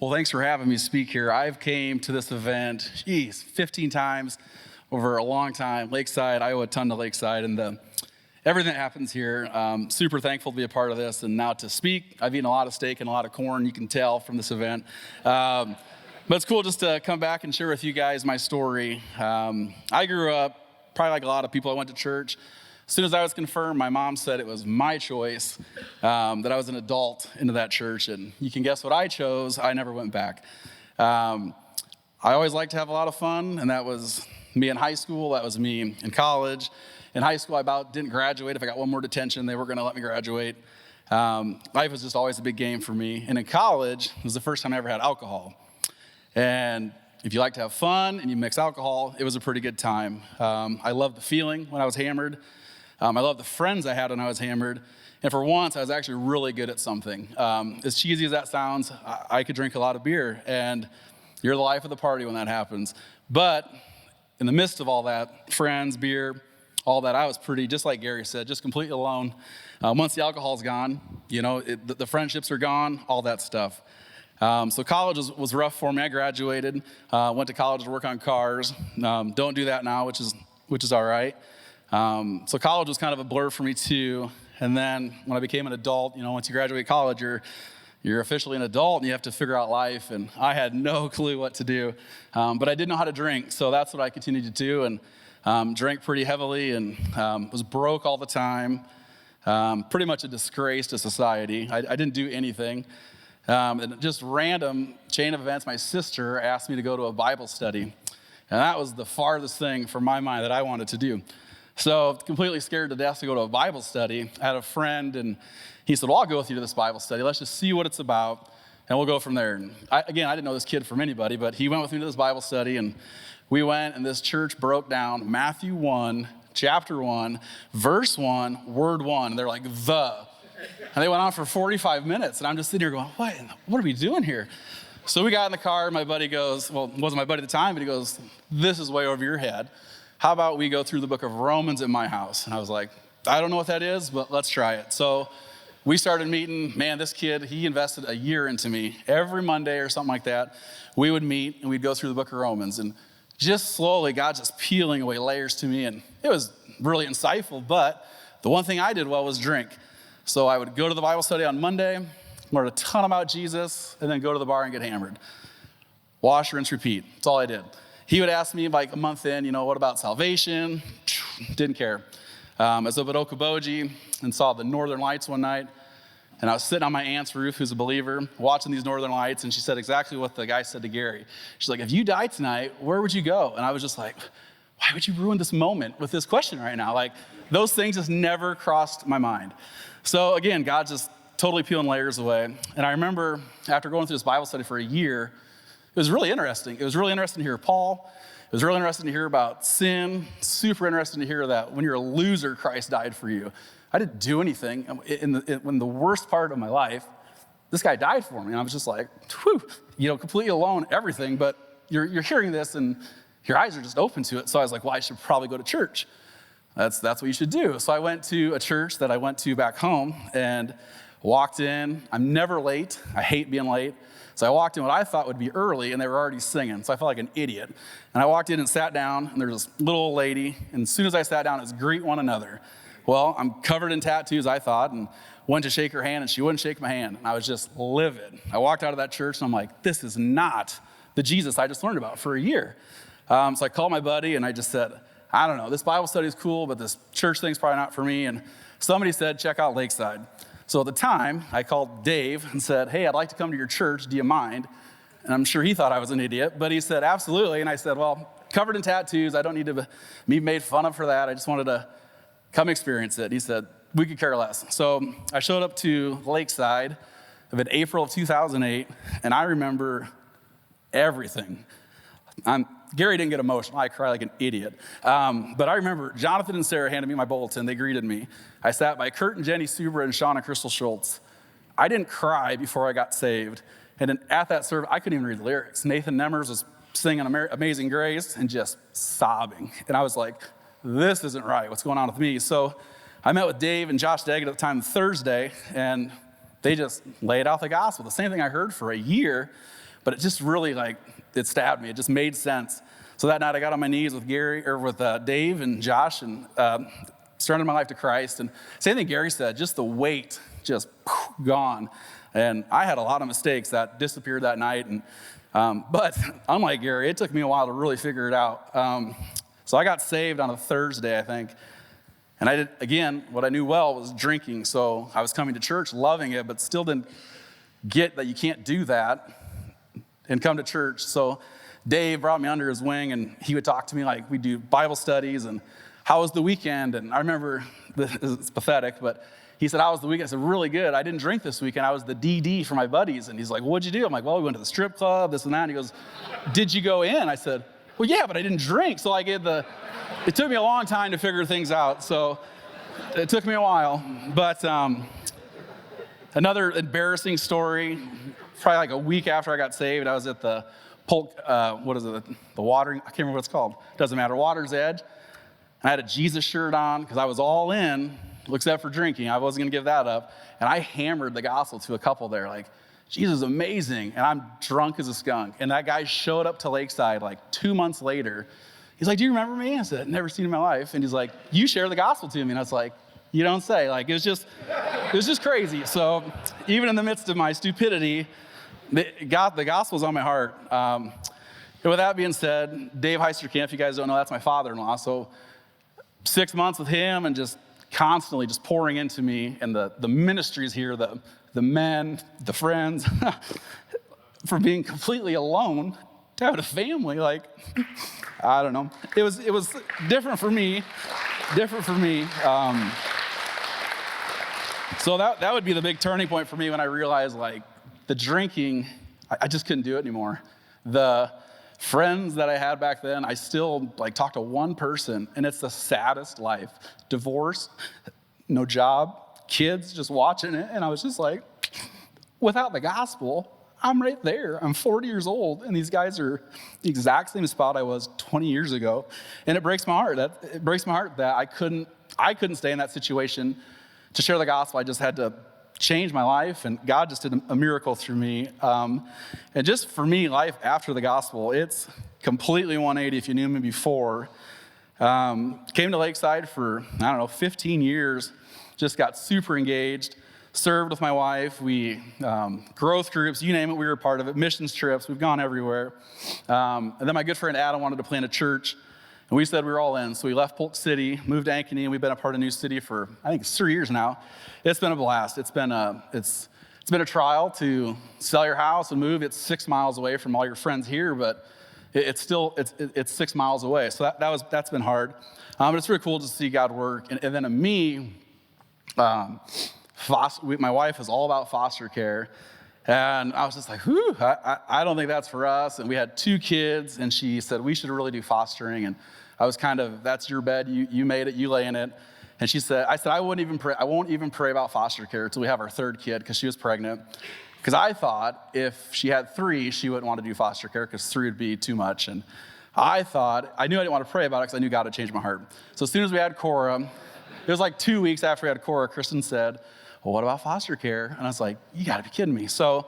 Well, thanks for having me speak here. I've came to this event, 15 times over a long time. Lakeside, I owe a ton to Lakeside, and everything that happens here. Super thankful to be a part of this, and now to speak. I've eaten a lot of steak and a lot of corn, you can tell from this event. But it's cool just to come back and share with you guys my story. I grew up, probably like a lot of people, I went to church. As soon as I was confirmed, my mom said it was my choice, that I was an adult into that church, and you can guess what I chose. I never went back. I always liked to have a lot of fun, and that was me in high school, that was me in college. In high school, I about didn't graduate. If I got one more detention, they were gonna let me graduate. Life was just always a big game for me. And in college, it was the first time I ever had alcohol. And if you like to have fun and you mix alcohol, it was a pretty good time. I loved the feeling when I was hammered. I loved the friends I had when I was hammered. And for once, I was actually really good at something. As cheesy as that sounds, I could drink a lot of beer, and you're the life of the party when that happens. But in the midst of all that, friends, beer, all that, I was pretty, just like Gary said, just completely alone. Once the alcohol's gone, the friendships are gone, all that stuff. So college was rough for me. I graduated, went to college to work on cars. Don't do that now, which is all right. So college was kind of a blur for me too. And then when I became an adult, once you graduate college, you're officially an adult and you have to figure out life. And I had no clue what to do, but I did know how to drink. So that's what I continued to do, and drank pretty heavily, and was broke all the time. Pretty much a disgrace to society. I didn't do anything. And just random chain of events, my sister asked me to go to a Bible study. And that was the farthest thing from my mind that I wanted to do. So completely scared to death to go to a Bible study. I had a friend, and he said, well, I'll go with you to this Bible study. Let's just see what it's about, and we'll go from there. And I didn't know this kid from anybody, but he went with me to this Bible study, and we went, and this church broke down Matthew 1, chapter 1, verse 1, word 1. And they're like, the. And they went on for 45 minutes, and I'm just sitting here going, what are we doing here? So we got in the car, and my buddy goes, well, it wasn't my buddy at the time, but he goes, this is way over your head. How about we go through the book of Romans at my house? And I was like, I don't know what that is, but let's try it. So we started meeting. Man, this kid, he invested a year into me. Every Monday or something like that, we would meet, and we'd go through the book of Romans. And just slowly, God just peeling away layers to me, and it was really insightful. But the one thing I did well was drink. So I would go to the Bible study on Monday, learn a ton about Jesus, and then go to the bar and get hammered. Wash, rinse, repeat. That's all I did. He would ask me like a month in, what about salvation? Didn't care. I was up at Okoboji and saw the Northern Lights one night. And I was sitting on my aunt's roof, who's a believer, watching these Northern Lights. And she said exactly what the guy said to Gary. She's like, if you die tonight, where would you go? And I was just like, why would you ruin this moment with this question right now? Like, those things just never crossed my mind. So again, God just totally peeling layers away. And I remember after going through this Bible study for a year, it was really interesting. It was really interesting to hear Paul. It was really interesting to hear about sin. Super interesting to hear that when you're a loser, Christ died for you. I didn't do anything. When the worst part of my life, this guy died for me. And I was just like, whew, completely alone, everything. But you're hearing this, and your eyes are just open to it. So I was like, well, I should probably go to church. That's what you should do. So I went to a church that I went to back home and walked in. I'm never late. I hate being late. So I walked in what I thought would be early, and they were already singing. So I felt like an idiot. And I walked in and sat down, and there was this little old lady. And as soon as I sat down, it was greet one another. Well, I'm covered in tattoos, I thought, and went to shake her hand, and she wouldn't shake my hand. And I was just livid. I walked out of that church, and I'm like, this is not the Jesus I just learned about for a year. So I called my buddy, and I just said, I don't know, this Bible study is cool, but this church thing's probably not for me. And somebody said, check out Lakeside. So at the time, I called Dave and said, hey, I'd like to come to your church. Do you mind? And I'm sure he thought I was an idiot, but he said, absolutely. And I said, well, covered in tattoos. I don't need to be made fun of for that. I just wanted to come experience it. He said, we could care less. So I showed up to Lakeside in April of 2008, and I remember everything. Gary didn't get emotional. I cried like an idiot. But I remember Jonathan and Sarah handed me my bulletin. They greeted me. I sat by Kurt and Jenny Subra and Sean and Crystal Schultz. I didn't cry before I got saved. And then at that service, I couldn't even read the lyrics. Nathan Nemmers was singing Amazing Grace and just sobbing. And I was like, this isn't right. What's going on with me? So I met with Dave and Josh Daggett at the time Thursday, and they just laid out the gospel. The same thing I heard for a year. but it just really it stabbed me. It just made sense. So that night I got on my knees with Dave and Josh and surrendered my life to Christ. And same thing Gary said, just the weight just gone. And I had a lot of mistakes that disappeared that night. And but unlike Gary, it took me a while to really figure it out. So I got saved on a Thursday, I think. And I did, again, what I knew well was drinking. So I was coming to church, loving it, but still didn't get that you can't do that and come to church. So Dave brought me under his wing, and he would talk to me like we do Bible studies and how was the weekend? And I remember, it's pathetic, but he said, how was the weekend? I said, really good. I didn't drink this weekend. I was the DD for my buddies. And he's like, what'd you do? I'm like, well, we went to the strip club, this and that. And he goes, did you go in? I said, well, yeah, but I didn't drink. So it took me a long time to figure things out. So it took me a while. But another embarrassing story, probably like a week after I got saved, I was at the the watering, I can't remember what it's called. Doesn't matter, Water's Edge. I had a Jesus shirt on because I was all in, except for drinking. I wasn't going to give that up. And I hammered the gospel to a couple there, like, Jesus is amazing. And I'm drunk as a skunk. And that guy showed up to Lakeside like 2 months later. He's like, do you remember me? I said, never seen you in my life. And he's like, you share the gospel to me. And I was like, you don't say. Like, it was just crazy. So even in the midst of my stupidity, the gospel's on my heart. And with that being said, Dave Heisterkamp, if you guys don't know, that's my father-in-law. So 6 months with him and just constantly just pouring into me and the ministries here, the men, the friends, for being completely alone to having a family, like, I don't know. It was different for me. So that would be the big turning point for me when I realized, like, the drinking, I just couldn't do it anymore. The friends that I had back then, I still talk to one person, and it's the saddest life. Divorce, no job, kids just watching it, and I was just like, without the gospel, I'm right there. I'm 40 years old, and these guys are the exact same spot I was 20 years ago, and it breaks my heart. It breaks my heart that I couldn't stay in that situation to share the gospel. I just had to change my life, and God just did a miracle through me. And just for me, life after the gospel, it's completely 180 if you knew me before. Came to Lakeside for, 15 years, just got super engaged, served with my wife. We, growth groups, you name it, we were a part of it, missions trips, we've gone everywhere. And then my good friend Adam wanted to plant a church, and we said we were all in. So we left Polk City, moved to Ankeny, and we've been a part of New City for, I think it's 3 years now. It's been a blast. It's been a trial to sell your house and move. It's 6 miles away from all your friends here, but it's 6 miles away. So that's been hard. But it's really cool to see God work. And then me, my wife is all about foster care. And I was just like, whew, I don't think that's for us. And we had 2 kids, and she said, we should really do fostering. And I was kind of, that's your bed, you made it, you lay in it. And I said, I won't even pray about foster care until we have our 3rd kid, because she was pregnant. Because I thought if she had 3, she wouldn't want to do foster care, because 3 would be too much. And I knew I didn't want to pray about it, because I knew God had changed my heart. So as soon as we had Cora, it was like 2 weeks after we had Cora, Kristen said, well, what about foster care? And I was like, you gotta be kidding me. So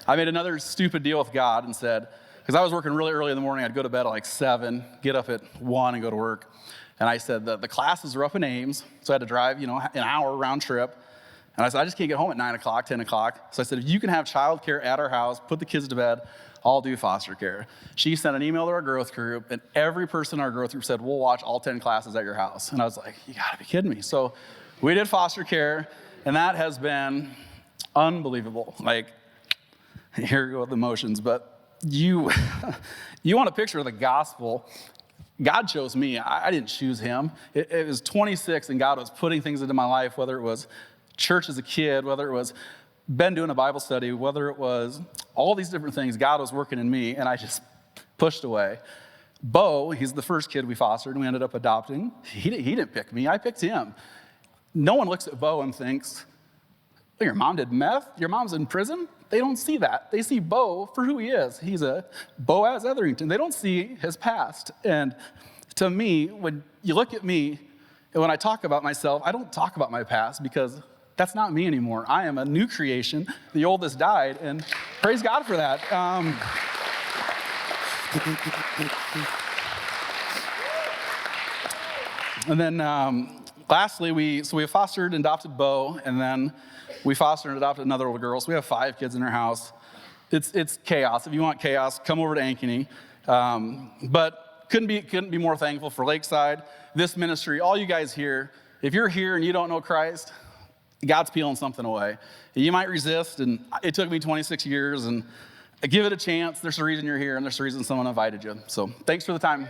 I made another stupid deal with God and said, because I was working really early in the morning, I'd go to bed at like 7, get up at 1 and go to work. And I said, the classes are up in Ames, so I had to drive, an hour round trip. And I said, I just can't get home at 9 o'clock, 10 o'clock. So I said, if you can have childcare at our house, put the kids to bed, I'll do foster care. She sent an email to our growth group, and every person in our growth group said, we'll watch all 10 classes at your house. And I was like, you gotta be kidding me. So we did foster care, and that has been unbelievable. Like, here we go with emotions, but you want a picture of the gospel. God chose me. I didn't choose him. It was 26, and God was putting things into my life, whether it was church as a kid, whether it was Ben doing a Bible study, whether it was all these different things. God was working in me, and I just pushed away. Bo, he's the first kid we fostered, and we ended up adopting. He didn't pick me. I picked him. No one looks at Bo and thinks, oh, your mom did meth? Your mom's in prison? They don't see that. They see Bo for who he is. He's a Boaz Etherington. They don't see his past. And to me, when you look at me, and when I talk about myself, I don't talk about my past because that's not me anymore. I am a new creation. The old has died, and praise God for that. And then lastly, we have fostered and adopted Bo, and then we fostered and adopted another little girl. So we have 5 kids in our house. It's chaos. If you want chaos, come over to Ankeny. But couldn't be more thankful for Lakeside, this ministry, all you guys here. If you're here and you don't know Christ, God's peeling something away. You might resist, and it took me 26 years, and give it a chance. There's a reason you're here, and there's a reason someone invited you. So thanks for the time.